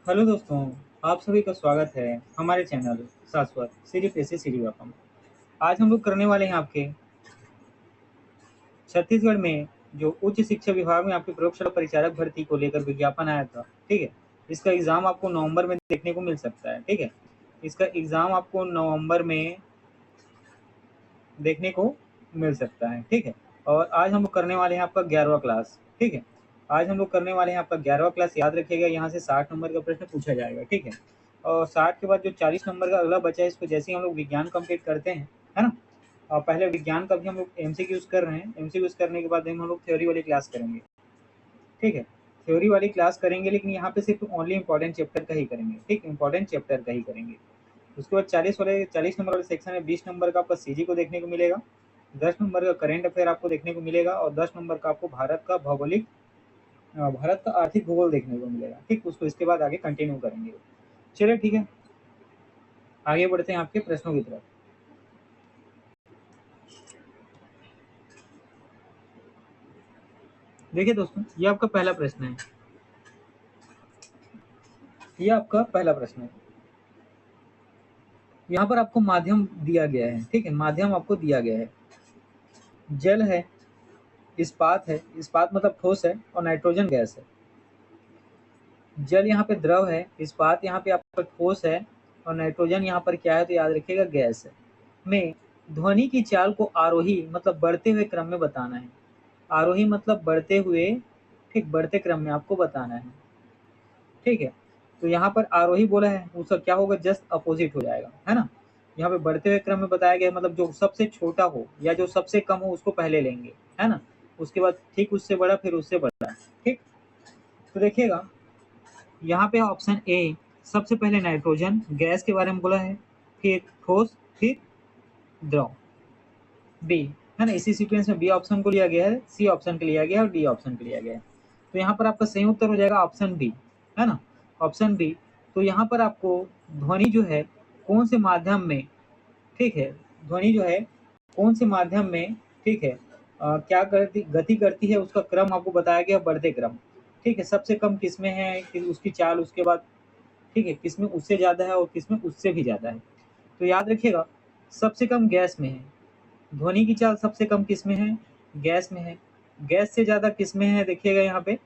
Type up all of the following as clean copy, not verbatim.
Hello दोस्तों, आप सभी का स्वागत है हमारे चैनल शाश्वत सिर्फ ऐसे सिरी वाकम। आज हम लोग करने वाले हैं आपके छत्तीसगढ़ में जो उच्च शिक्षा विभाग में आपके प्रयोगशाला परिचारक भर्ती को लेकर विज्ञापन आया था। ठीक है, इसका एग्ज़ाम आपको नवंबर में देखने को मिल सकता है। ठीक है, इसका एग्ज़ाम आपको नवंबर में देखने को मिल सकता है। ठीक है, और आज हम लोग करने वाले हैं आपका 11वां क्लास। ठीक है, आज हम लोग करने वाले हैं आपका 11वां क्लास। याद रखिएगा, यहाँ से 60 नंबर का प्रश्न पूछा जाएगा। ठीक है, और 60 के बाद जो 40 नंबर का अगला बचा है, इसको जैसे ही हम लोग विज्ञान कंप्लीट करते हैं, है ना। और पहले विज्ञान का भी हम लोग एमसीक्यूज कर रहे हैं। एमसीक्यूज करने के बाद हम लोग थ्योरी वाली क्लास करेंगे। ठीक है, थ्योरी वाली क्लास करेंगे, लेकिन यहाँ पे सिर्फ ओनली इंपॉर्टेंट चैप्टर का ही करेंगे। ठीक, इंपॉर्टेंट चैप्टर का ही करेंगे। उसके बाद 40 नंबर वाले सेक्शन में 20 नंबर का आपका सीजी को देखने को मिलेगा, 10 नंबर का करंट अफेयर आपको देखने को मिलेगा, और 10 नंबर का आपको भारत का भौगोलिक भारत का आर्थिक भूगोल देखने को मिलेगा। ठीक, उसको इसके बाद आगे कंटिन्यू करेंगे। चलिए ठीक है, आगे बढ़ते हैं आपके प्रश्नों की तरफ। देखिए दोस्तों, ये आपका पहला प्रश्न है। ये आपका पहला प्रश्न है। यहाँ पर आपको माध्यम दिया गया है। ठीक है, माध्यम आपको दिया गया है। जल है, इस्पात है, इस्पात मतलब ठोस है, और नाइट्रोजन गैस है। जल यहाँ पे द्रव है, इस्पात यहाँ पे आपका ठोस है, और नाइट्रोजन यहाँ पर क्या है तो याद रखिएगा गैस है। में ध्वनि की चाल को आरोही मतलब बढ़ते हुए क्रम में बताना है। आरोही मतलब बढ़ते हुए, ठीक, बढ़ते क्रम में आपको बताना है। ठीक है, तो यहाँ पर आरोही बोला है, उसका क्या होगा, जस्ट अपोजिट हो जाएगा, है ना। यहाँ पे बढ़ते हुए क्रम में बताया गया मतलब जो सबसे छोटा हो या जो सबसे कम हो उसको पहले लेंगे, है ना। उसके बाद ठीक उससे बड़ा, फिर उससे बड़ा। ठीक, तो देखिएगा यहाँ पे ऑप्शन ए, सबसे पहले नाइट्रोजन गैस के बारे में बोला है, फिर ठोस, फिर द्रव। बी, है ना, इसी सीक्वेंस में बी ऑप्शन को लिया गया है, सी ऑप्शन को लिया गया है, और डी ऑप्शन को लिया गया है। तो यहाँ पर आपका सही उत्तर हो जाएगा ऑप्शन बी, है ना, ऑप्शन बी। तो यहाँ पर आपको ध्वनि जो है कौन से माध्यम में, ठीक है, ध्वनि जो है कौन से माध्यम में, ठीक है, क्या करती गति करती है, उसका क्रम आपको बताया गया, बढ़ते क्रम। ठीक है, सबसे कम किसमें है कि उसकी चाल, उसके बाद ठीक है किसमें उससे ज़्यादा है और किसमें उससे भी ज़्यादा है। तो याद रखिएगा, सबसे कम गैस में है। ध्वनि की चाल सबसे कम किसमें है, गैस में है। गैस से ज़्यादा किसमें है, देखिएगा यहाँ पे।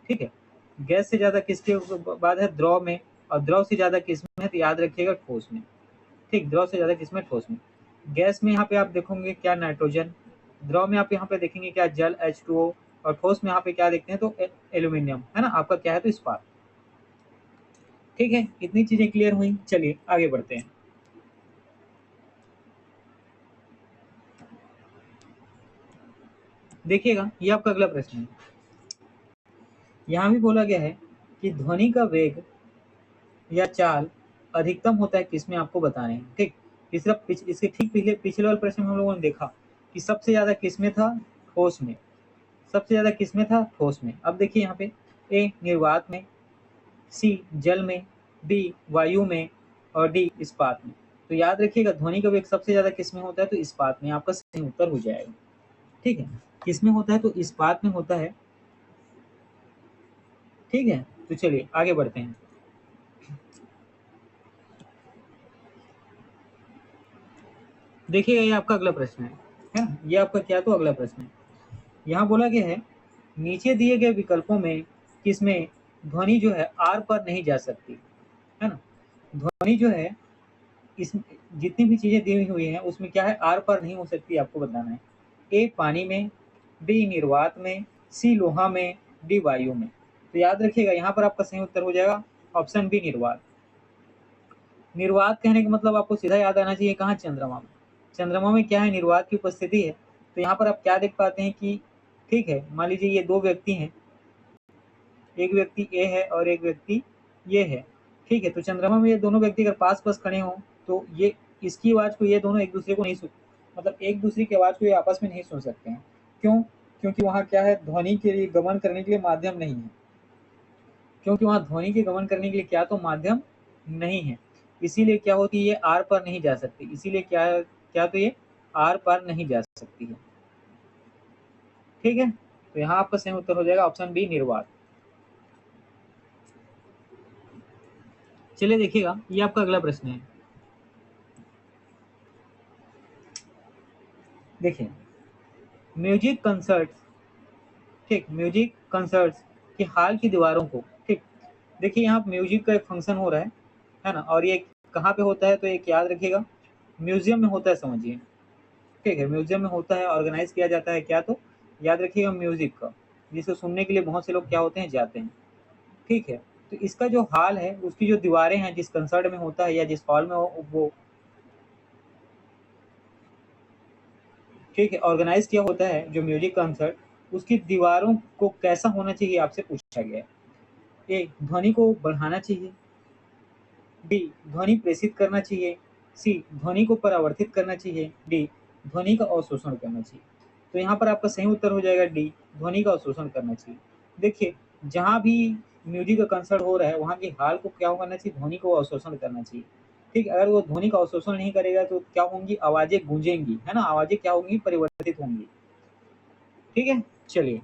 ठीक है, गैस से ज़्यादा किसके बाद है, द्रव में। और द्रव से ज़्यादा किसमें है, तो याद रखिएगा ठोस में। ठीक, द्रव से ज़्यादा किसमें, ठोस में। गैस में यहाँ पे आप देखोगे क्या, नाइट्रोजन। द्रव में आप यहाँ पे देखेंगे क्या, जल H2O। और ठोस में यहाँ पे क्या देखते हैं तो एल्यूमिनियम, है ना, आपका क्या है तो इस्पात। ठीक है, इतनी चीजें क्लियर हुई। चलिए आगे बढ़ते हैं। देखिएगा, ये आपका अगला प्रश्न है। यहाँ भी बोला गया है कि ध्वनि का वेग या चाल अधिकतम होता है किसमें, आपको बताने हैं। ठीक, इसके ठीक पिछले वाले प्रश्न में हम लोगों ने देखा कि सबसे ज्यादा किसमें था, ठोस में। सबसे ज्यादा किसमें था, ठोस में। अब देखिए यहाँ पे, ए निर्वात में, सी जल में, बी वायु में, और डी इस्पात में। तो याद रखिएगा, ध्वनि का वेग सबसे ज्यादा किसमें होता है तो इस्पात में। आपका सही उत्तर हो जाएगा। ठीक है, किसमें होता है तो इस्पात में होता है। ठीक है, तो चलिए आगे बढ़ते हैं। देखिएगा, ये आपका अगला प्रश्न है ना, ये आपका क्या तो अगला प्रश्न है। यहाँ बोला गया है, नीचे दिए गए विकल्पों में किसमें ध्वनि जो है आर पर नहीं जा सकती, है ना। ध्वनि जो है इस जितनी भी चीजें दी हुई हैं उसमें क्या है, आर पर नहीं हो सकती, आपको बताना है। ए पानी में, बी निर्वात में, सी लोहा में, डी वायु में। तो याद रखिएगा, यहाँ पर आपका सही उत्तर हो जाएगा ऑप्शन बी निर्वात। निर्वात कहने का मतलब आपको सीधा याद आना चाहिए कहाँ, चंद्रमा में। चंद्रमा में क्या है, निर्वात की उपस्थिति है। तो यहाँ पर आप क्या देख पाते हैं कि, ठीक है, मान लीजिए ये दो व्यक्ति हैं, एक व्यक्ति ए है और एक व्यक्ति ये है। ठीक है, तो चंद्रमा में ये दोनों व्यक्ति अगर पास पास खड़े हों तो ये इसकी आवाज़ को ये दोनों एक दूसरे को नहीं सुन, मतलब एक दूसरे की आवाज़ को ये आपस में नहीं सुन सकते हैं। क्यों, क्योंकि वहाँ क्या है, ध्वनि के लिए गमन करने के लिए माध्यम नहीं है। क्योंकि वहाँ ध्वनि के गमन करने के लिए क्या तो माध्यम नहीं है। इसीलिए क्या होती है, ये आर पर नहीं जा सकती। इसीलिए क्या क्या तो ये आर पार नहीं जा सकती है। ठीक है, तो यहाँ आपका सही उत्तर हो जाएगा ऑप्शन बी निर्वात। चलिए देखिएगा, ये आपका अगला प्रश्न है। देखिए, म्यूजिक कंसर्ट, ठीक, म्यूजिक कंसर्ट्स की हाल की दीवारों को, ठीक, देखिए यहाँ म्यूजिक का एक फंक्शन हो रहा है ना, और ये कहाँ पे होता है, तो एक याद रखिएगा, म्यूजियम में होता है, समझिए, ठीक है, म्यूजियम में होता है, ऑर्गेनाइज किया जाता है क्या, तो याद रखिएगा म्यूजिक का, जिसे सुनने के लिए बहुत से लोग क्या होते हैं, जाते हैं, ठीक है। तो इसका जो हाल है, उसकी जो दीवारें हैं, जिस कंसर्ट में होता है या जिस हॉल में वो ठीक है ऑर्गेनाइज किया होता है, जो म्यूजिक कंसर्ट, उसकी दीवारों को कैसा होना चाहिए आपसे पूछा गया है। ए, ध्वनि को बढ़ाना चाहिए, बी, ध्वनि प्रेषित करना चाहिए, सी, ध्वनि को परावर्तित करना चाहिए, डी, ध्वनि का अवशोषण करना चाहिए। तो यहाँ पर आपका सही उत्तर हो जाएगा डी, ध्वनि का अवशोषण करना चाहिए। देखिए, जहाँ भी म्यूजिक का कंसर्ट हो रहा है, वहाँ की हाल को क्या करना चाहिए, ध्वनि को अवशोषण करना चाहिए, ठीक है। अगर वो ध्वनि का अवशोषण नहीं करेगा तो क्या होंगी, आवाजें गूंजेंगी, है ना, आवाजें क्या होंगी, परिवर्तित होंगी, ठीक है। चलिए,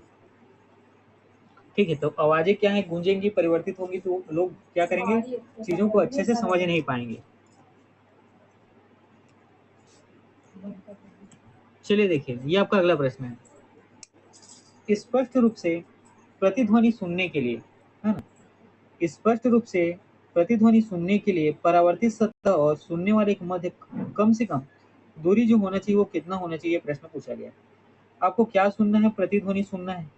ठीक है, तो आवाजें क्या है, गूंजेंगी, परिवर्तित होंगी, तो लोग क्या करेंगे, चीजों को अच्छे से समझ नहीं पाएंगे। चलिए देखिए, ये आपका अगला प्रश्न है। स्पष्ट रूप से प्रतिध्वनि सुनने के लिए, है ना, स्पष्ट रूप से प्रतिध्वनि सुनने के लिए परावर्तित सतह और सुनने वाले के मध्य कम से कम दूरी जो होना चाहिए, वो कितना होना चाहिए, प्रश्न पूछा गया। आपको क्या सुनना है, प्रतिध्वनि सुनना है।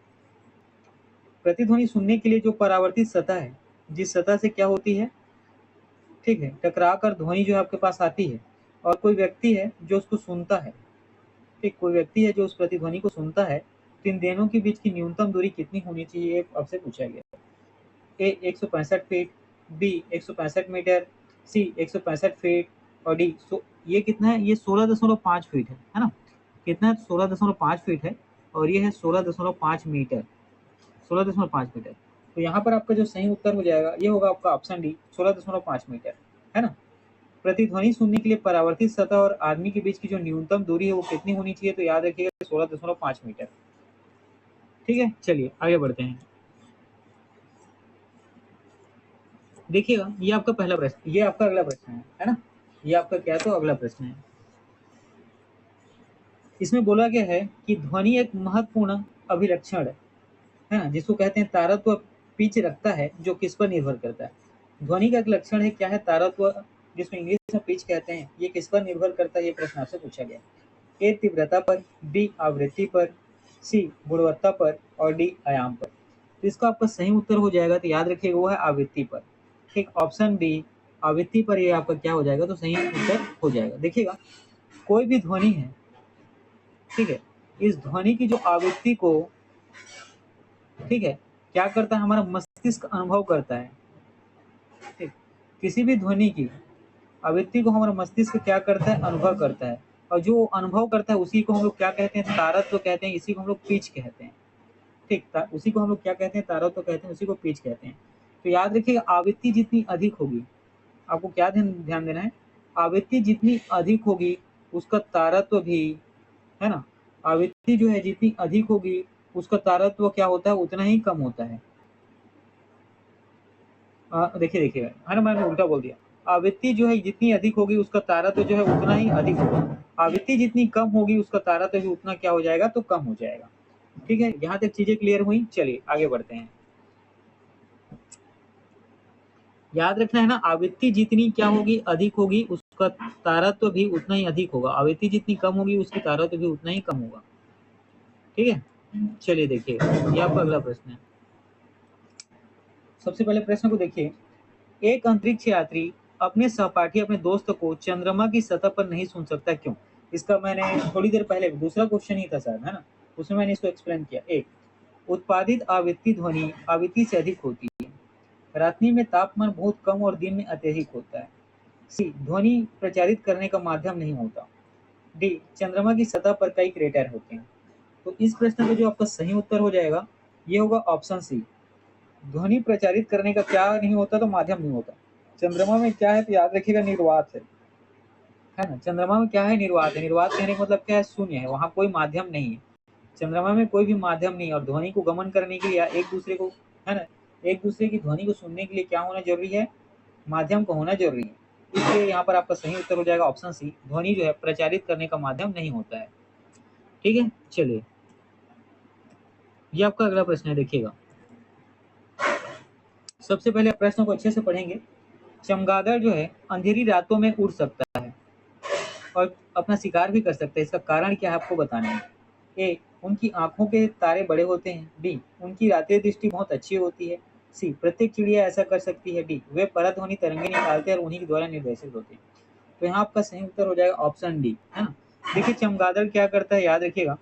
प्रतिध्वनि सुनने के लिए जो परावर्तित सतह है, जिस सतह से क्या होती है, ठीक है, टकरा कर ध्वनि जो आपके पास आती है, और कोई व्यक्ति है जो उसको सुनता है, ठीक, कोई व्यक्ति है जो उस प्रतिध्वनि को सुनता है, तो इन दोनों के बीच की न्यूनतम दूरी कितनी होनी चाहिए, आपसे पूछा गया। ए 165 फीट, बी 165 मीटर, सी 165 फीट, और डी ये कितना है, ये 16.5 फीट है ना, कितना है, 16.5 फीट है, और ये है 16.5 मीटर, 16.5 मीटर। तो यहाँ पर आपका जो सही उत्तर हो जाएगा, ये होगा आपका ऑप्शन डी, 16.5 मीटर, है ना। प्रतिध्वनि सुनने के लिए परावर्तित सतह और आदमी के बीच की जो न्यूनतम दूरी है, वो कितनी होनी चाहिए, तो याद रखिएगा 16.5 मीटर, ठीक है। चलिए आगे बढ़ते हैं। देखिएगा, ये आपका पहला प्रश्न, ये आपका अगला प्रश्न है ना, ये आपका क्या, तो अगला प्रश्न है। इसमें बोला गया है कि ध्वनि एक महत्वपूर्ण अभिलक्षण है ना, जिसको कहते हैं तारत्व, पिच रखता है, जो किस पर निर्भर करता है। ध्वनि का एक लक्षण है, क्या है, तारत्व, जिसमें इंग्लिश में पिच कहते हैं, ये किस पर निर्भर करता है, ये प्रश्न आपसे पूछा गया। ए, तीव्रता पर, बी, आवृत्ति पर, सी, गुणवत्ता पर, और डी, आयाम पर। तो इसका आपका सही उत्तर हो जाएगा, तो याद रखिएगा वो है आवृत्ति पर, ठीक, ऑप्शन बी, आवृत्ति पर, ये आपका क्या हो जाएगा, तो सही उत्तर हो जाएगा। देखिएगा, कोई भी ध्वनि है, ठीक है, इस ध्वनि की जो आवृत्ति को, ठीक है, क्या करता है, हमारा मस्तिष्क अनुभव करता है, ठीक, किसी भी ध्वनि की आवृत्ति को हमारा मस्तिष्क क्या करता है, अनुभव करता है, और जो अनुभव करता है उसी को हम लोग क्या कहते हैं, तारत्व कहते हैं, इसी को हम लोग पिच कहते हैं, ठीक, उसी को हम लोग क्या कहते हैं, तारत्व कहते हैं, उसी को पिच कहते हैं। तो याद रखिएगा, आवृत्ति जितनी अधिक होगी, आपको क्या ध्यान देना है, आवृत्ति जितनी अधिक होगी, उसका तारत्व भी, है ना, आवृत्ति जो है जितनी अधिक होगी, उसका तारत्व क्या होता है, उतना ही कम होता है। देखिए देखिए, है ना, मैंने उल्टा बोल दिया। आवृत्ति जो है जितनी अधिक होगी, उसका तारत्व जो है उतना ही अधिक होगा। आवृत्ति जितनी कम होगी, उसका तारत्व भी उतना क्या हो जाएगा, तो कम हो जाएगा, ठीक है। यहाँ तक चीजें क्लियर हुई। चलिए आगे बढ़ते हैं। याद रखना है ना, आवृत्ति जितनी क्या होगी, अधिक होगी, उसका तारत्व भी उतना ही अधिक होगा। आवृत्ति जितनी कम होगी, उसकी तारत्व भी उतना ही कम होगा, ठीक है। चलिए देखिए, ये आपका अगला प्रश्न है। सबसे पहले प्रश्न को देखिए। एक अंतरिक्ष यात्री अपने सहपाठी, अपने दोस्त को चंद्रमा की सतह पर नहीं सुन सकता, क्यों। इसका मैंने थोड़ी देर पहले, दूसरा क्वेश्चन ही था शायद, है ना, उसमें मैंने इसको एक्सप्लेन किया। एक, उत्पादित आवृत्ति ध्वनि आवृत्ति से अधिक होती है। रात्रि में तापमान बहुत कम और दिन में अत्यधिक होता है। सी, ध्वनि प्रचारित करने का माध्यम नहीं होता। डी, चंद्रमा की सतह पर कई क्रेटर होते हैं। तो इस प्रश्न का जो आपका सही उत्तर हो जाएगा, ये होगा ऑप्शन सी, ध्वनि प्रचारित करने का क्या नहीं होता, तो माध्यम नहीं होता। चंद्रमा में क्या है, तो याद रखिएगा निर्वात है ना, चंद्रमा में क्या है, निर्वात है। निर्वात कहने का मतलब क्या है, शून्य है, वहां कोई माध्यम नहीं है। चंद्रमा में कोई भी माध्यम नहीं है, और ध्वनि को गमन करने के लिए, एक दूसरे को, है ना, एक दूसरे की ध्वनि को सुनने के लिए क्या होना जरूरी है, माध्यम को होना जरूरी है, इसलिए यहाँ पर आपका सही उत्तर हो जाएगा ऑप्शन सी, ध्वनि जो है प्रचारित करने का माध्यम नहीं होता है। ठीक है, चलिए ये आपका अगला प्रश्न है, देखिएगा। सबसे पहले प्रश्न को अच्छे से पढ़ेंगे। चमगादड़ जो है अंधेरी रातों में उड़ सकता है और अपना शिकार भी कर सकता है, इसका कारण क्या है आपको बताना है। ए, उनकी आंखों के तारे बड़े होते हैं। बी, उनकी रात्रि दृष्टि बहुत अच्छी होती है। सी, प्रत्येक चिड़िया ऐसा कर सकती है। डी, वे परध्वनि तरंगे निकालते हैं और उन्हीं के द्वारा निर्देशित होते हैं। तो यहाँ आपका सही उत्तर हो जाएगा ऑप्शन डी, है ना। देखिए चमगादड़ क्या करता है, याद रखिएगा।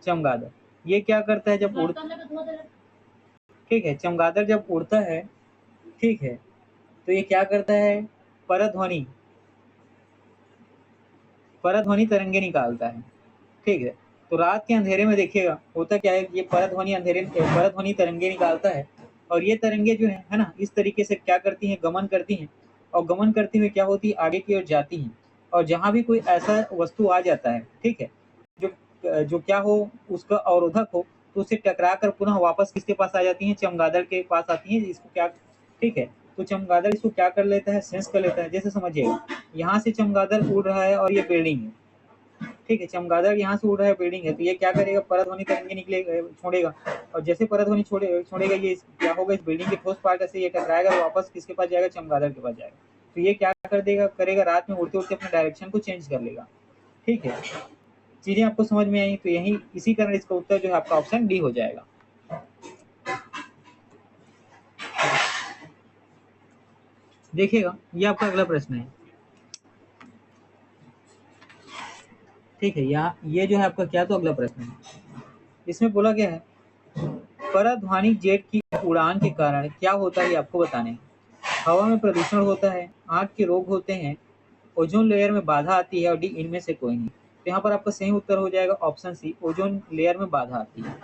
चमगादड़ ये क्या करता है जब ठीक है, चमगादड़ जब उड़ता है, ठीक है, तो ये क्या करता है, परध्वनि तरंगे निकालता है। ठीक है, तो रात के अंधेरे में देखिएगा होता क्या है, ये परध्वनि तरंगे निकालता है और ये तरंगे जो है ना, इस तरीके से क्या करती हैं, गमन करती हैं और गमन करते हुए क्या होती है, आगे की ओर जाती हैं और जहां भी कोई ऐसा वस्तु आ जाता है, ठीक है, जो क्या हो, उसका अवरोधक हो, तो उससे टकरा कर पुनः वापस किसके पास आ जाती हैं, चमगादड़ के पास आती हैं। इसको क्या, ठीक है, तो चमगादड़ इसको क्या कर लेता है, सेंस कर लेता है। जैसे समझिएगा, यहाँ से चमगादड़ उड़ रहा है और ये बिल्डिंग है, ठीक है, चमगादड़ यहाँ से उड़ रहा है, बिल्डिंग है, तो ये क्या करेगा, परध्वनि तरंगे निकले छोड़ेगा और जैसे परध्वनि छोड़ेगा, ये क्या होगा, इस बिल्डिंग के ठोस पार्ट से ये टकराएगा, वापस किसके पास जाएगा, चमगादड़ के पास जाएगा। तो ये क्या करेगा, रात में उड़ते उड़ते अपने डायरेक्शन को चेंज कर लेगा। ठीक है, चीजें आपको समझ में आई, तो यही इसी कारण इसका उत्तर जो है आपका ऑप्शन डी हो जाएगा। देखिएगा ये आपका अगला प्रश्न है। ठीक है, यहाँ ये जो है आपका क्या, तो अगला प्रश्न है, इसमें बोला गया है परध्वनि जेट की उड़ान के कारण क्या होता है, आपको बताने हैं। हवा में प्रदूषण होता है, आंख के रोग होते हैं, ओजोन लेयर में बाधा आती है और डी, इनमें से कोई नहीं। तो यहाँ पर आपका सही उत्तर हो जाएगा ऑप्शन सी, ओजोन लेयर में बाधा आती है।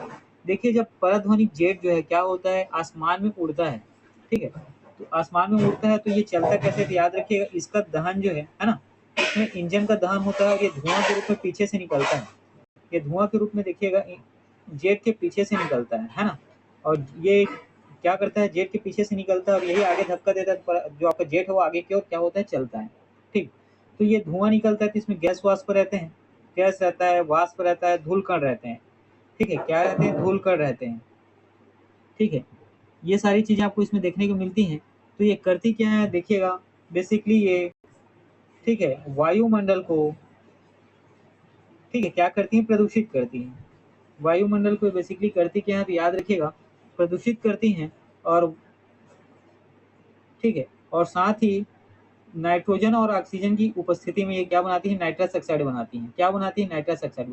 देखिए जब परध्वनि जेट जो है क्या होता है, आसमान में उड़ता है, ठीक है, तो आसमान में उड़ता है तो ये चलता कैसे, तो याद रखिएगा इसका दहन जो है ना, इसमें इंजन का दहन होता है और ये धुआं के रूप में पीछे से निकलता है। ये धुआं के रूप में देखिएगा जेट के पीछे से निकलता है ना, और ये क्या करता है, जेट के पीछे से निकलता है और यही आगे धक्का देता है, जो आपका जेट है वो आगे की ओर क्या होता है, चलता है। ठीक, तो ये धुआं निकलता है तो इसमें गैस वाष्प रहते हैं, गैस रहता है, वाष्प रहता है, धूल कण रहते हैं। ठीक है, क्या रहते हैं, धूल कण रहते हैं। ठीक है, ये सारी चीजें आपको इसमें देखने को मिलती हैं। तो ये करती क्या है, देखिएगा बेसिकली ये, ठीक है, वायुमंडल को, ठीक है, क्या करती हैं, प्रदूषित करती हैं। वायुमंडल को बेसिकली करती क्या है, तो याद रखिएगा प्रदूषित करती हैं और, ठीक है, और साथ ही नाइट्रोजन और ऑक्सीजन की उपस्थिति में ये क्या बनाती है, नाइट्रस ऑक्साइड बनाती हैं। क्या बनाती है, नाइट्रस ऑक्साइड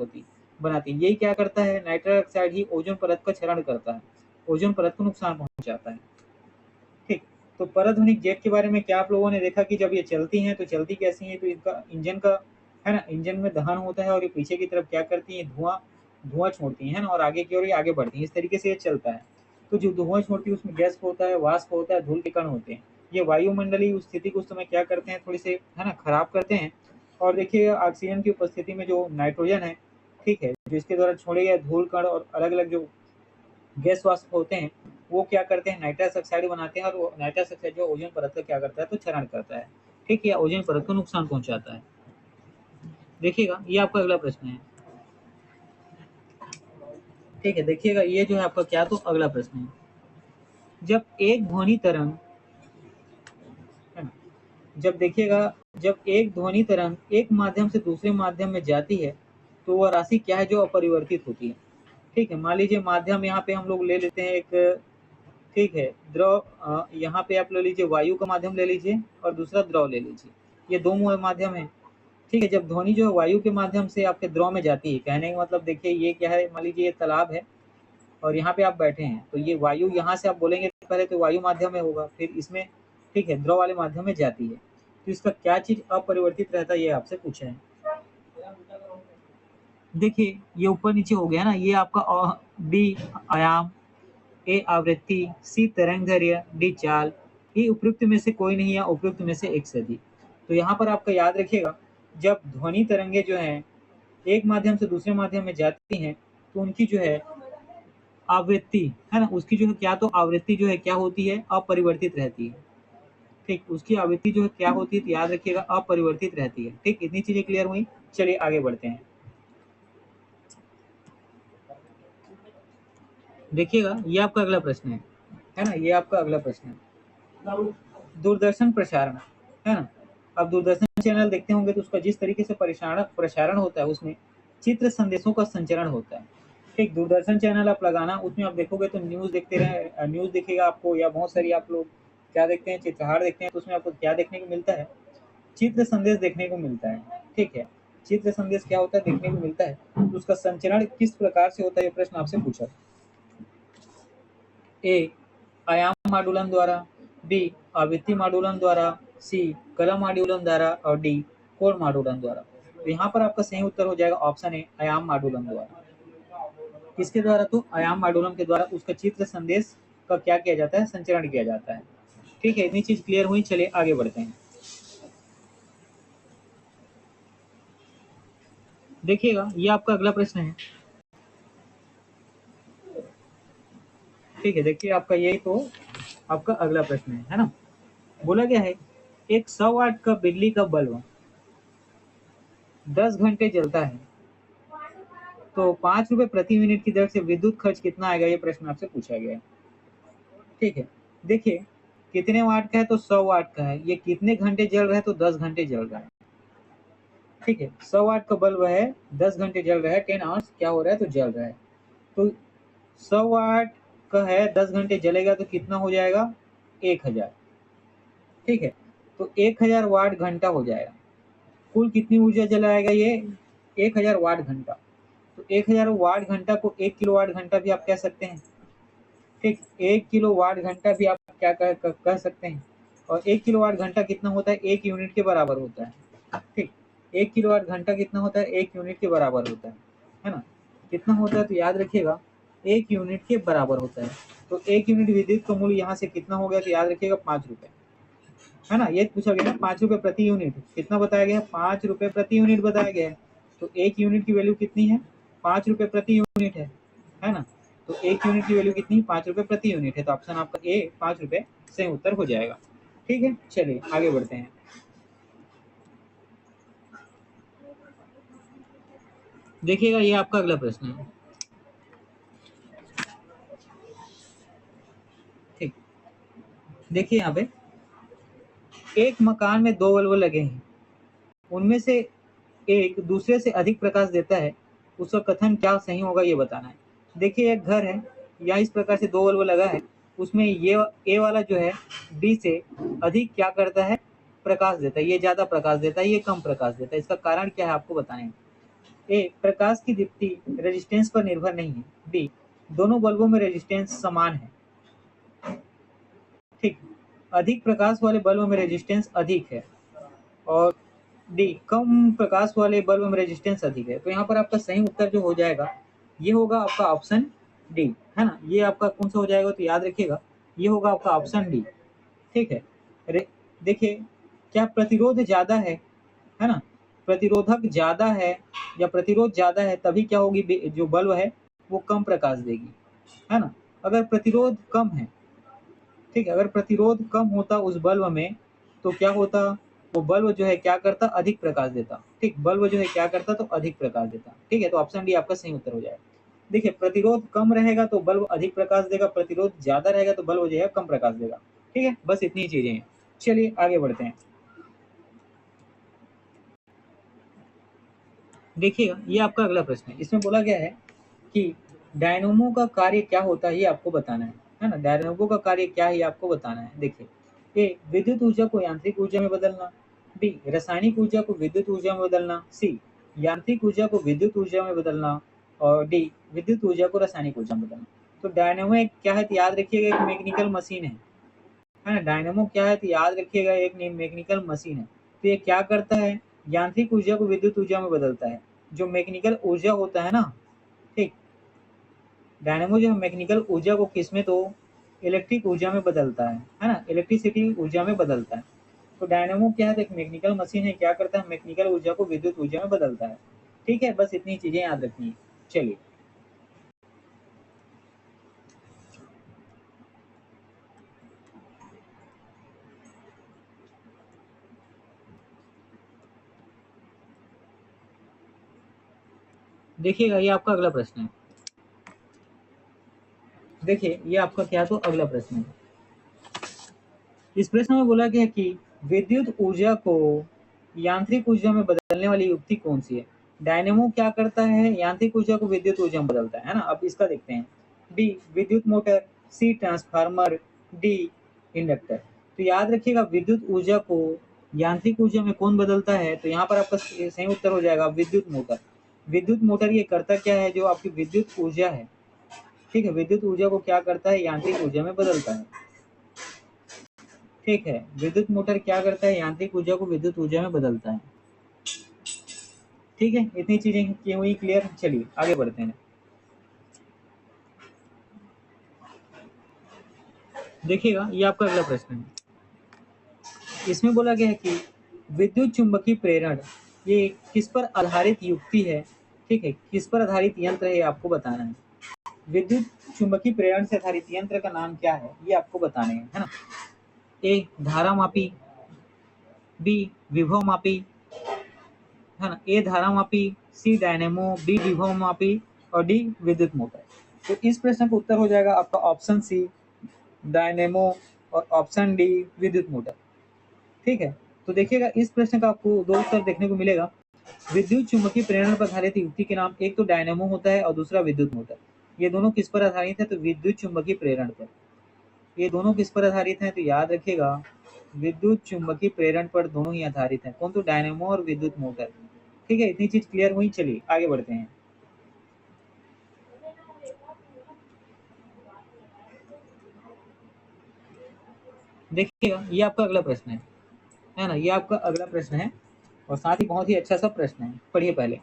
बनाती है। यही क्या करता है, नाइट्रस ऑक्साइड ही ओजोन परत का क्षरण करता है, ओजोन परत को नुकसान पहुंचाता है। ठीक, तो परध्वनिक जेट के बारे में क्या आप लोगों ने देखा कि जब ये चलती हैं तो चलती कैसी हैं, तो इनका इंजन का, है ना, इंजन में दहन होता है और ये पीछे की तरफ क्या करती है, धुआं छोड़ती है ना, और आगे की ओर ये आगे बढ़ती है, इस तरीके से ये चलता है। तो जो धुआं छोड़ती है उसमें गैस होता है, वाष्प होता है, धूल के कण होते हैं। ये वायुमंडलीय स्थिति को उस समय क्या करते हैं, थोड़ी से, है ना, खराब करते हैं। और देखिए ऑक्सीजन की उपस्थिति में जो नाइट्रोजन है, ठीक है, जो इसके द्वारा छोड़े गए धूल कण और अलग अलग जो गैस वाष्प होते हैं, वो क्या करते हैं, नाइट्रस ऑक्साइड बनाते हैं और वो नाइट्रस ऑक्साइड जो ओजोन परत का क्या करता है, तो क्षरण करता है। ठीक है, ओजोन परत को नुकसान पहुंचाता है। देखिएगा ये आपका अगला प्रश्न है। ठीक है, देखिएगा ये जो है आपका क्या, तो अगला प्रश्न है। जब एक ध्वनि तरंग, है ना, जब देखिएगा, जब एक ध्वनि तरंग एक माध्यम से दूसरे माध्यम में जाती है तो वह राशि क्या है जो अपरिवर्तित होती है। ठीक है, मान लीजिए माध्यम यहाँ पे हम लोग ले लेते हैं एक, ठीक है, द्रव, यहाँ पे आप ले लीजिए वायु का माध्यम ले लीजिए और दूसरा द्रव ले लीजिए, ये दो माध्यम है। ठीक है, जब ध्वनि जो है वायु के माध्यम से आपके द्रव में जाती है, कहने का मतलब देखिए ये क्या है, मान लीजिए ये तालाब है और यहाँ पे आप बैठे हैं, तो ये वायु यहाँ से आप बोलेंगे पहले तो वायु माध्यम में होगा, फिर इसमें, ठीक है, द्रव वाले माध्यम में जाती है, तो इसका क्या चीज अपरिवर्तित रहता है, ये आपसे पूछा है। देखिए ये ऊपर नीचे हो गया ना, ये आपका बी आयाम, ए आवृत्ति, सी तरंगदैर्घ्य, डी चाल। ये उपयुक्त में से कोई नहीं है, उपयुक्त में से एक से अधिक। तो यहाँ पर आपका याद रखिएगा, जब ध्वनि तरंगे जो हैं एक माध्यम से दूसरे माध्यम में जाती हैं तो उनकी जो है आवृत्ति है ना, उसकी जो है क्या, तो आवृत्ति जो है क्या होती है, अपरिवर्तित रहती है। ठीक, उसकी आवृत्ति जो है क्या होती है, तो याद रखिएगा अपरिवर्तित रहती है। ठीक, इतनी चीजें क्लियर हुई। चलिए आगे बढ़ते हैं। देखिएगा ये आपका अगला प्रश्न है ना, ये आपका अगला प्रश्न है। दूरदर्शन प्रसारण है ना। अब दूरदर्शन चैनल देखते होंगे तो उसका जिस तरीके से प्रसारण होता है उसमें चित्र संदेशों का संचरण होता है। ठीक, दूरदर्शन चैनल आप लगाना, उसमें आप देखोगे तो न्यूज़ देखते रहे, न्यूज़ दिखेगा आपको, या बहुत सारी आप लोग क्या देखते हैं, चित्रहार देखते हैं, तो उसमें आपको क्या देखने को मिलता है, चित्र संदेश देखने को मिलता है। ठीक है, चित्र संदेश क्या होता है, देखने को मिलता है। तो उसका संचरण किस प्रकार से होता है, ये प्रश्न आपसे पूछा। ए आयाम मॉडुलन द्वारा, बी आवृत्ति मॉडुलन द्वारा, सी कला मॉडुलन द्वारा, और डी कोण मॉडुलन द्वारा। तो यहाँ पर आपका सही उत्तर हो जाएगा ऑप्शन ए आयाम मॉडुलन द्वारा। किसके द्वारा, तो आयाम मॉडुलन के द्वारा उसका चित्र संदेश का क्या किया जाता है, संचरण किया जाता है। ठीक है, इतनी चीज क्लियर हुई। चलिए आगे बढ़ते हैं। देखिएगा ये आपका अगला प्रश्न है। ठीक है, देखिए आपका यही तो आपका अगला प्रश्न है ना। बोला गया है एक 100 वाट का बिजली का बल्ब 10 घंटे जलता है, तो 5 रुपए प्रति यूनिट की दर से विद्युत खर्च कितना आएगा, ये प्रश्न आपसे पूछा गया है। ठीक है, देखिए कितने वाट का है, तो 100 वाट का है। ये कितने घंटे जल रहा है, तो 10 घंटे जल रहा है। ठीक है, 100 वाट का बल्ब है, 10 घंटे जल रहा है, 10 आवर्स क्या हो रहा है, तो जल रहा है। तो 100 वाट का है, 10 घंटे जलेगा तो कितना हो जाएगा, 1000। ठीक है, तो 1000 वाट घंटा हो जाएगा। कुल कितनी ऊर्जा जलाएगा ये, 1000 वाट घंटा। तो 1000 वाट घंटा को 1 किलो वाट घंटा भी आप कह सकते हैं। ठीक, 1 किलो वाट घंटा भी आप क्या कह सकते हैं। और 1 किलो वाट घंटा कितना होता है, 1 यूनिट के बराबर होता है। ठीक, 1 किलो वाट घंटा कितना होता है, 1 यूनिट के बराबर होता है ना। कितना होता है, तो याद रखिएगा 1 यूनिट के बराबर होता है। तो 1 यूनिट विद्युत का मूल्य यहाँ से कितना हो गया, तो याद रखिएगा 5 रुपए, है ना। ये पूछा गया ना, 5 रुपए प्रति यूनिट कितना बताया गया है, 5 रुपए प्रति यूनिट बताया गया है। तो 1 यूनिट की वैल्यू कितनी है, 5 रुपए प्रति यूनिट है ना। तो 1 यूनिट की वैल्यू कितनी, 5 रुपए प्रति यूनिट है। तो ऑप्शन आपका ए 5 रुपए सही उत्तर हो जाएगा। ठीक है, चलिए आगे बढ़ते हैं। देखिएगा ये आपका अगला प्रश्न है। ठीक, देखिए यहाँ पे एक मकान में 2 बल्ब लगे हैं, उनमें से एक दूसरे से अधिक प्रकाश देता है, उसका कथन क्या सही होगा, ये बताना है। देखिए एक घर है, यहाँ इस प्रकार से 2 बल्ब लगा है, उसमें ये ए वाला जो है बी से अधिक क्या करता है, प्रकाश देता है। ये ज्यादा प्रकाश देता है, ये कम प्रकाश देता है। इसका कारण क्या है आपको बताना है। ए प्रकाश की दीप्ति रेजिस्टेंस पर निर्भर नहीं है। बी दोनों बल्बों में रेजिस्टेंस समान है। ठीक, अधिक प्रकाश वाले बल्ब में रेजिस्टेंस अधिक है। और डी कम प्रकाश वाले बल्ब में रेजिस्टेंस अधिक है। तो यहाँ पर आपका सही उत्तर जो हो जाएगा ये होगा आपका ऑप्शन डी, है ना। ये आपका कौन सा हो जाएगा, तो याद रखिएगा ये होगा आपका ऑप्शन डी। ठीक है, देखिए क्या प्रतिरोध ज्यादा है ना, प्रतिरोधक ज्यादा है या प्रतिरोध ज्यादा है तभी क्या होगी, जो बल्ब है वो कम प्रकाश देगी, है ना। अगर प्रतिरोध कम है, ठीक है, अगर प्रतिरोध कम होता उस बल्ब में तो क्या होता, वो बल्ब जो है क्या करता, अधिक प्रकाश देता। ठीक, बल्ब जो है क्या करता, तो अधिक प्रकाश देता। ठीक है, तो ऑप्शन डी आपका सही उत्तर हो जाएगा। देखिए प्रतिरोध कम रहेगा तो बल्ब अधिक प्रकाश देगा, प्रतिरोध ज्यादा रहेगा तो बल्ब जो है कम प्रकाश देगा। ठीक है, बस इतनी चीजें हैं। चलिए आगे बढ़ते हैं। देखिएगा ये आपका अगला प्रश्न है। इसमें बोला गया है कि डायनोमो का कार्य क्या होता है, ये आपको बताना है ना। डायनोमो का कार्य क्या है, ये आपको बताना है। देखिए ए विद्युत ऊर्जा को यांत्रिक ऊर्जा में बदलना, बी रासायनिक ऊर्जा को विद्युत ऊर्जा में बदलना, सी यांत्रिक ऊर्जा को विद्युत ऊर्जा में बदलना, और डी विद्युत ऊर्जा को रासायनिक ऊर्जा में बदलना। तो डायनोमो एक क्या है, तो याद रखिएगा एक मैकेनिकल मशीन है ना। डायनोमो क्या है, तो याद रखिएगा एक मैकेनिकल मशीन है। तो ये क्या करता है, यांत्रिक ऊर्जा को विद्युत ऊर्जा में बदलता है। जो मैकेनिकल ऊर्जा होता है ना, ठीक, डायनेमो जो है मैकेनिकल ऊर्जा को किसमें, तो इलेक्ट्रिक ऊर्जा में बदलता है ना, इलेक्ट्रिसिटी ऊर्जा में बदलता है। तो डायनेमो क्या है, तो एक मैकेनिकल मशीन है, क्या करता है, मैकेनिकल ऊर्जा को विद्युत ऊर्जा में बदलता है। ठीक है, बस इतनी चीजें याद रखनी है। चलिए देखिएगा ये आपका अगला प्रश्न है। देखिए ये आपका क्या तो अगला प्रश्न है। इस प्रश्न में बोला गया है कि विद्युत ऊर्जा को यांत्रिक ऊर्जा में बदलने वाली युक्ति कौन सी है? डायनेमो क्या करता है? यांत्रिक ऊर्जा को विद्युत ऊर्जा में बदलता है ना। अब इसका देखते हैं। बी विद्युत मोटर, सी ट्रांसफार्मर, डी इंडक्टर। तो याद रखिएगा विद्युत ऊर्जा को यांत्रिक ऊर्जा में कौन बदलता है? तो यहाँ पर आपका सही उत्तर हो जाएगा विद्युत मोटर। विद्युत मोटर ये करता क्या है? जो आपकी विद्युत ऊर्जा है, ठीक है, विद्युत ऊर्जा को क्या करता है? यांत्रिक ऊर्जा में बदलता है। ठीक है, विद्युत मोटर क्या करता है? यांत्रिक ऊर्जा को विद्युत ऊर्जा में बदलता है। ठीक है, इतनी चीजें की हुई क्लियर। चलिए आगे बढ़ते हैं। देखिएगा ये आपका अगला प्रश्न है। इसमें बोला गया है कि विद्युत चुंबकीय प्रेरण ये किस पर आधारित युक्ति है? ठीक है, किस पर आधारित यंत्र है ये आपको बताना है। विद्युत चुंबकीय प्रेरण से आधारित यंत्र का नाम क्या है ये आपको बताने हैं, है ना। ए धारा मापी, बी विभव मापी, है ना, ए धारा मापी, सी डायनेमो, बी विभव मापी और डी विद्युत मोटर। तो इस प्रश्न का उत्तर हो जाएगा आपका ऑप्शन सी डायनेमो और ऑप्शन डी विद्युत मोटर। ठीक है, तो देखिएगा इस प्रश्न का आपको दो उत्तर देखने को मिलेगा। विद्युत चुंबकीय प्रेरण पर आधारित युक्ति के नाम एक तो डायनेमो होता है और दूसरा विद्युत मोटर। ये दोनों किस पर आधारित है? तो विद्युत चुंबकीय प्रेरण पर। ये दोनों किस पर आधारित हैं? तो याद रखिएगा विद्युत चुंबकीय प्रेरण पर दोनों ही आधारित हैं। कौन? तो डायनेमो और विद्युत मोटर। ठीक है, इतनी चीज क्लियर हुई। चलिए आगे बढ़ते हैं। देखिएगा ये आपका अगला प्रश्न है ना, ये आपका अगला प्रश्न है और साथ ही बहुत ही अच्छा सा प्रश्न है। पढ़िए पहले।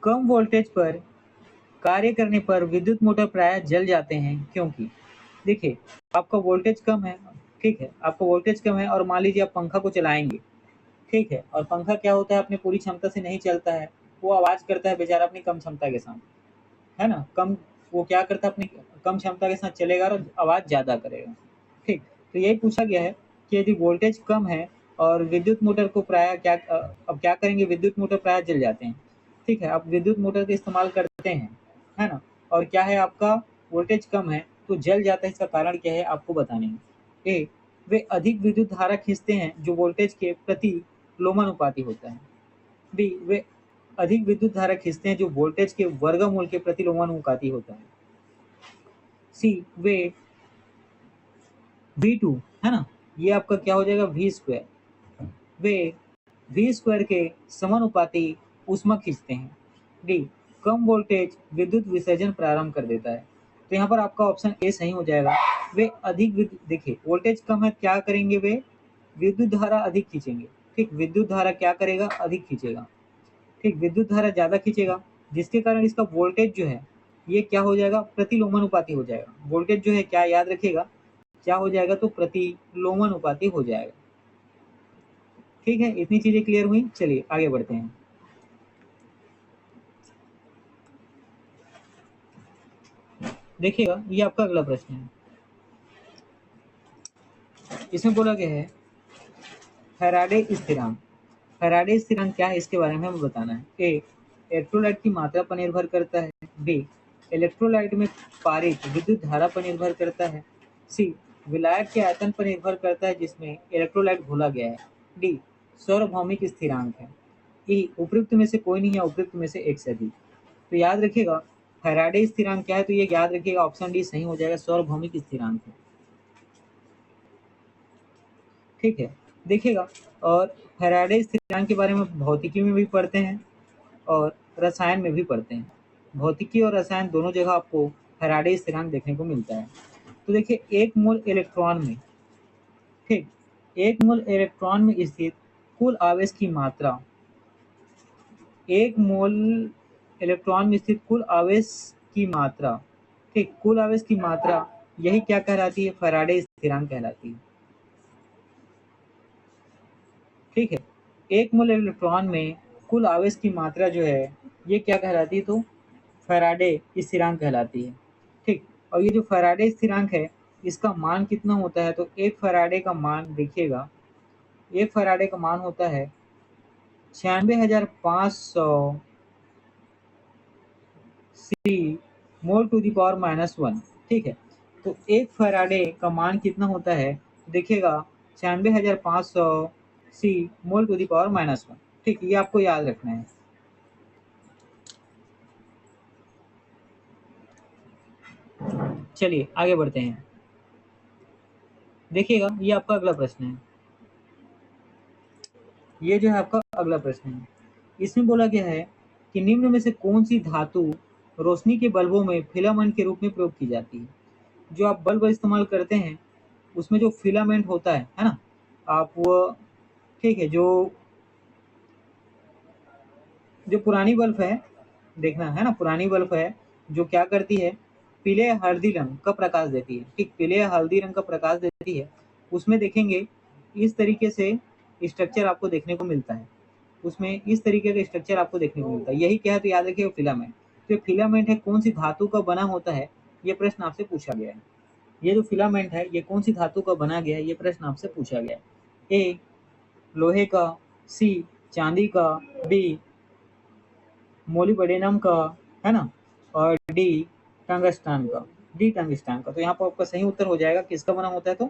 कम वोल्टेज पर कार्य करने पर विद्युत मोटर प्रायः जल जाते हैं, क्योंकि देखिए आपका वोल्टेज कम है, ठीक है, आपका वोल्टेज कम है और मान लीजिए आप पंखा को चलाएंगे, ठीक है, और पंखा क्या होता है अपनी पूरी क्षमता से नहीं चलता है, वो आवाज करता है बेचारा अपनी कम क्षमता के साथ, है ना। कम वो क्या करता है अपनी कम क्षमता के साथ चलेगा और आवाज ज्यादा करेगा। ठीक, तो यही पूछा गया है कि यदि वोल्टेज कम है और विद्युत मोटर को प्राय क्या अब क्या करेंगे? विद्युत मोटर प्राय जल जाते हैं। ठीक है, आप विद्युत मोटर का इस्तेमाल करते हैं, है ना, और क्या है आपका वोल्टेज कम है तो जल जाता है। इसका कारण क्या है आपको बताने हैं। ए वे अधिक विद्युत धारा खींचते हैं जो वोल्टेज के प्रति लोमानुपाती होता है। बी वे अधिक विद्युत धारा खींचते हैं जो वोल्टेज के वर्गमूल के प्रति लोमानुपाती होता है। सी वे V2, है ना, ये आपका क्या हो जाएगा? V square. वे V स्क्वायर के समानुपाती ऊष्मा खींचते हैं। डी कम वोल्टेज विद्युत विसर्जन प्रारंभ कर देता है। तो यहाँ पर आपका ऑप्शन ए सही हो जाएगा। वे अधिक देखिए वोल्टेज कम है, क्या करेंगे? वे विद्युत धारा अधिक खींचेंगे। ठीक, विद्युत धारा क्या करेगा? अधिक खींचेगा। ठीक, विद्युत धारा ज्यादा खींचेगा जिसके कारण इसका वोल्टेज जो है ये क्या हो जाएगा? प्रतिलोमानुपाती हो जाएगा। वोल्टेज जो है क्या, याद रखिएगा, क्या हो जाएगा? तो प्रतिलोमानुपाती हो जाएगा। ठीक है, इतनी चीजें क्लियर हुई। चलिए आगे बढ़ते हैं। देखिएगा ये आपका अगला प्रश्न है। इसमें बोला गया है फैराडे स्थिरांक। फैराडे स्थिरांक क्या है इसके बारे में हमें बताना है। ए इलेक्ट्रोलाइट की मात्रा पर निर्भर करता है। बी इलेक्ट्रोलाइट में पारित विद्युत धारा पर निर्भर करता है। सी विलायक के आयतन पर निर्भर करता है जिसमें इलेक्ट्रोलाइट घोला गया है। डी सार्वभौमिक स्थिरांक है। ई उपयुक्त में से कोई नहीं है, उपयुक्त में से एक से अधिक। तो याद रखिएगा फैराडे स्थिरांक क्या है? तो ये याद रखिएगा ऑप्शन डी सही हो जाएगा, सार्वभौमिक स्थिरांक है। ठीक है, देखिएगा और फैराडे स्थिरांक के बारे में भौतिकी में भी पढ़ते हैं और रसायन में भी पढ़ते हैं। भौतिकी और रसायन दोनों जगह आपको फैराडे स्थिरांक देखने को मिलता है। तो देखिए एक मोल इलेक्ट्रॉन में, ठीक, एक मोल इलेक्ट्रॉन में स्थित कुल आवेश की मात्रा, एक मोल इलेक्ट्रॉन में स्थित कुल आवेश की मात्रा, ठीक, कुल आवेश की मात्रा, यही क्या कहलाती है? फैराडे स्थिरांक कहलाती है। ठीक है, एक मोल इलेक्ट्रॉन में कुल आवेश की मात्रा जो है ये क्या कहलाती है? तो फैराडे स्थिरांक कहलाती है। ठीक, और ये जो फैराडे स्थिरांक है इसका मान कितना होता है, तो एक फैराडे का मान देखिएगा, एक फैराडे का मान होता है 96,500 सी मोल टू दी पावर -1। ठीक है, तो एक फैराडे का मान कितना होता है, देखिएगा 96,500 सी मोल टू दी पावर -1। ठीक, ये आपको याद रखना है। चलिए आगे बढ़ते हैं। देखिएगा ये आपका अगला प्रश्न है, ये जो है आपका अगला प्रश्न है। इसमें बोला गया है कि निम्न में से कौन सी धातु रोशनी के बल्बों में फिलामेंट के रूप में प्रयोग की जाती है। जो आप बल्ब इस्तेमाल करते हैं उसमें जो फिलामेंट होता है ना, आप वो, ठीक है, जो जो पुरानी बल्ब है, देखना है ना, पुरानी बल्ब है जो क्या करती है, पीले हल्दी रंग का प्रकाश देती है। ठीक, पीले हल्दी रंग का प्रकाश देती है। उसमें देखेंगे इस तरीके से स्ट्रक्चर आपको देखने को मिलता है, उसमें इस तरीके का स्ट्रक्चर आपको देखने को मिलता है। यही क्या है, तो याद रखिए फिलामेंट। तो फिलामेंट है कौन सी धातु का बना होता है, ये प्रश्न आपसे पूछा गया है। ये जो फिलामेंट है ये कौन सी धातु का बना गया है, ये प्रश्न आपसे पूछा गया है। ए लोहे का, सी चांदी का, बी मोलिब्डेनम का, है ना, और डी टंगस्टन का, डी टंगस्टन का। तो यहाँ पर आपका सही उत्तर हो जाएगा किसका बना होता है, तो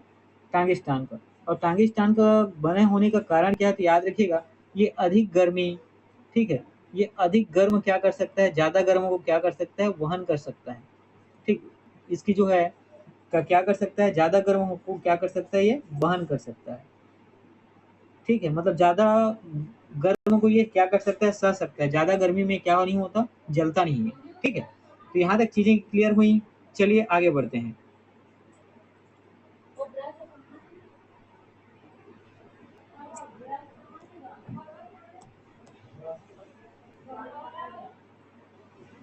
टंगस्टन का। और टंगस्टन का बने होने का कारण क्या है, तो याद रखिएगा ये अधिक गर्मी, ठीक है, ये अधिक गर्म क्या कर सकता है, ज़्यादा गर्म को क्या कर सकता है, वहन कर सकता है। ठीक, इसकी जो है का क्या कर सकता है, ज़्यादा गर्म को क्या कर सकता है, ये वहन कर सकता है। ठीक है, मतलब ज़्यादा गर्म को ये क्या कर सकता है, सह सकता है। ज़्यादा गर्मी में क्या नहीं होता, जलता नहीं है। ठीक है, तो यहाँ तक चीज़ें क्लियर हुई। चलिए आगे बढ़ते हैं।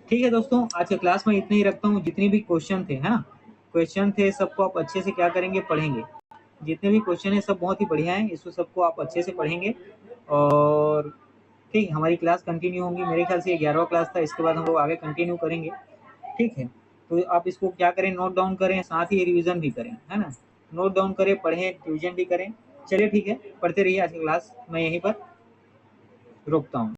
ठीक है दोस्तों, आज के क्लास में इतना ही रखता हूँ। जितने भी क्वेश्चन थे, है ना, क्वेश्चन थे, सबको आप अच्छे से क्या करेंगे, पढ़ेंगे। जितने भी क्वेश्चन है सब बहुत ही बढ़िया है, इसको सबको आप अच्छे से पढ़ेंगे। और ठीक, हमारी क्लास कंटिन्यू होंगी। मेरे ख्याल से ये 11वां क्लास था, इसके बाद हम लोग आगे कंटिन्यू करेंगे। ठीक है, तो आप इसको क्या करें, नोट डाउन करें, साथ ही रिवीजन भी करें, है ना, नोट डाउन करें, पढ़ें, रिवीजन भी करें। चलिए ठीक है, पढ़ते रहिए। आज की क्लास मैं यहीं पर रोकता हूँ।